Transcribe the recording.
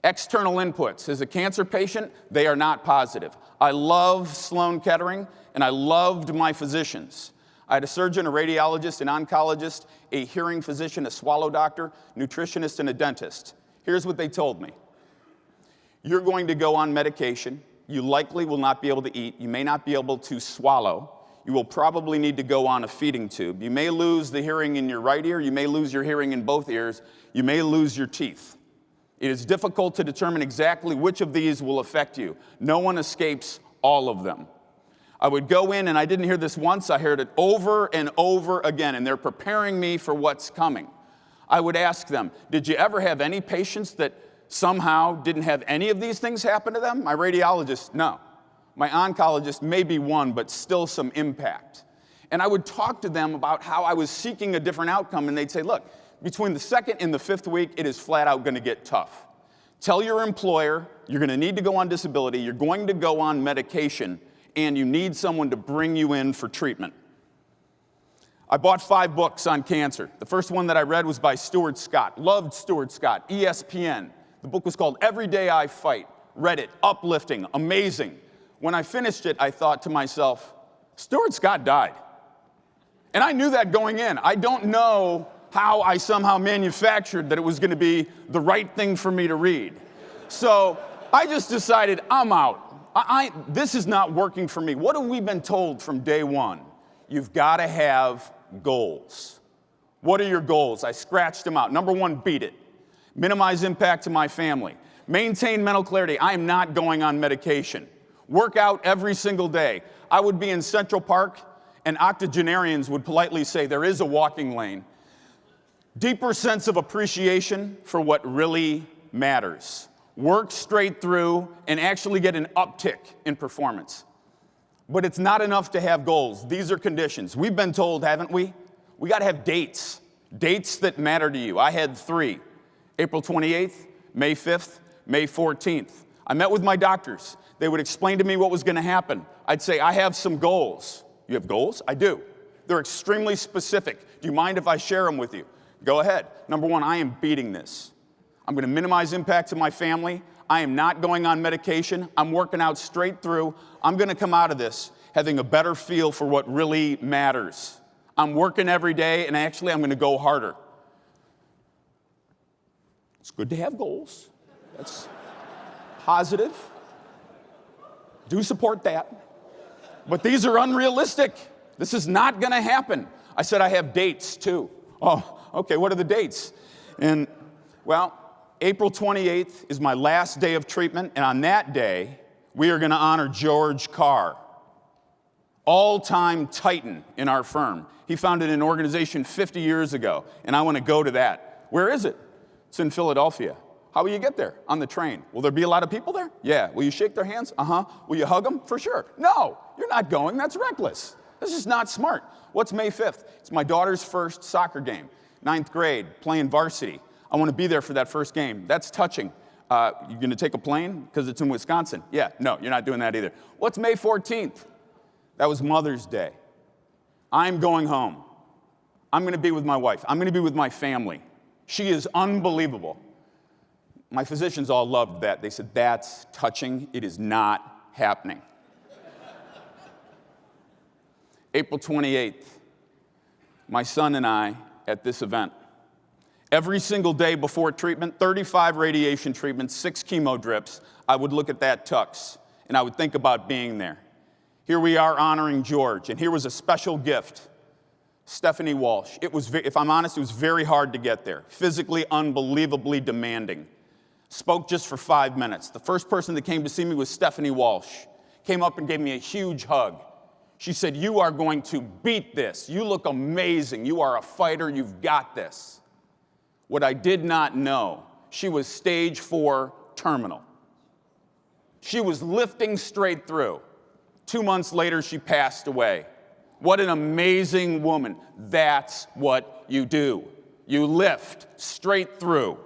External inputs. As a cancer patient, they are not positive. I love Sloan Kettering, and I loved my physicians. I had a surgeon, a radiologist, an oncologist, a hearing physician, a swallow doctor, nutritionist, and a dentist. Here's what they told me. You're going to go on medication. You likely will not be able to eat. You may not be able to swallow. You will probably need to go on a feeding tube. You may lose the hearing in your right ear. You may lose your hearing in both ears. You may lose your teeth. It is difficult to determine exactly which of these will affect you. No one escapes all of them. I would go in, and I didn't hear this once. I heard it over and over again, and they're preparing me for what's coming. I would ask them, did you ever have any patients that somehow didn't have any of these things happen to them? My radiologist, no. My oncologist, maybe one, but still some impact. And I would talk to them about how I was seeking a different outcome, and they'd say, look, between the 2nd and the 5th week, it is flat out going to get tough. Tell your employer you're going to need to go on disability, you're going to go on medication, and you need someone to bring you in for treatment. I bought 5 books on cancer. The first one that I read was by Stuart Scott. Loved Stuart Scott, ESPN. The book was called Every Day I Fight. Read it, uplifting, amazing. When I finished it, I thought to myself, Stuart Scott died. And I knew that going in. I don't know how I somehow manufactured that it was going to be the right thing for me to read. So I just decided, I'm out. This is not working for me. What have we been told from day one? You've got to have goals. What are your goals? I scratched them out. Number 1, beat it. Minimize impact to my family. Maintain mental clarity. I am not going on medication. Work out every single day. I would be in Central Park, and octogenarians would politely say, there is a walking lane. Deeper sense of appreciation for what really matters. Work straight through and actually get an uptick in performance. But it's not enough to have goals. These are conditions. We've been told, haven't we? We got to have dates. Dates that matter to you. I had 3. April 28th, May 5th, May 14th. I met with my doctors. They would explain to me what was going to happen. I'd say, I have some goals. You have goals? I do. They're extremely specific. Do you mind if I share them with you? Go ahead. Number 1, I am beating this. I'm going to minimize impact to my family. I am not going on medication. I'm working out straight through. I'm going to come out of this having a better feel for what really matters. I'm working every day, and actually I'm going to go harder. It's good to have goals. That's positive. Do support that. But these are unrealistic. This is not going to happen. I said I have dates, too. Oh, okay, what are the dates? And, well, April 28th is my last day of treatment, and on that day, we are going to honor George Carr, all-time titan in our firm. He founded an organization 50 years ago, and I want to go to that. Where is it? It's in Philadelphia. How will you get there? On the train. Will there be a lot of people there? Yeah. Will you shake their hands? Uh-huh. Will you hug them? For sure. No, you're not going. That's reckless. This is not smart. What's May 5th? It's my daughter's first soccer game. 9th grade, playing varsity. I want to be there for that first game. That's touching. You going to take a plane? Because it's in Wisconsin. Yeah, no, you're not doing that either. What's May 14th? That was Mother's Day. I'm going home. I'm going to be with my wife. I'm going to be with my family. She is unbelievable. My physicians all loved that. They said, that's touching. It is not happening. April 28th, my son and I at this event. Every single day before treatment, 35 radiation treatments, 6 chemo drips, I would look at that tux, and I would think about being there. Here we are honoring George, and here was a special gift. Stephanie Walsh. It was, if I'm honest, it was very hard to get there. Physically, unbelievably demanding. Spoke just for 5 minutes. The first person that came to see me was Stephanie Walsh. Came up and gave me a huge hug. She said, you are going to beat this. You look amazing. You are a fighter. You've got this. What I did not know, she was stage 4 terminal. She was lifting straight through. 2 months later, she passed away. What an amazing woman. That's what you do. You lift straight through.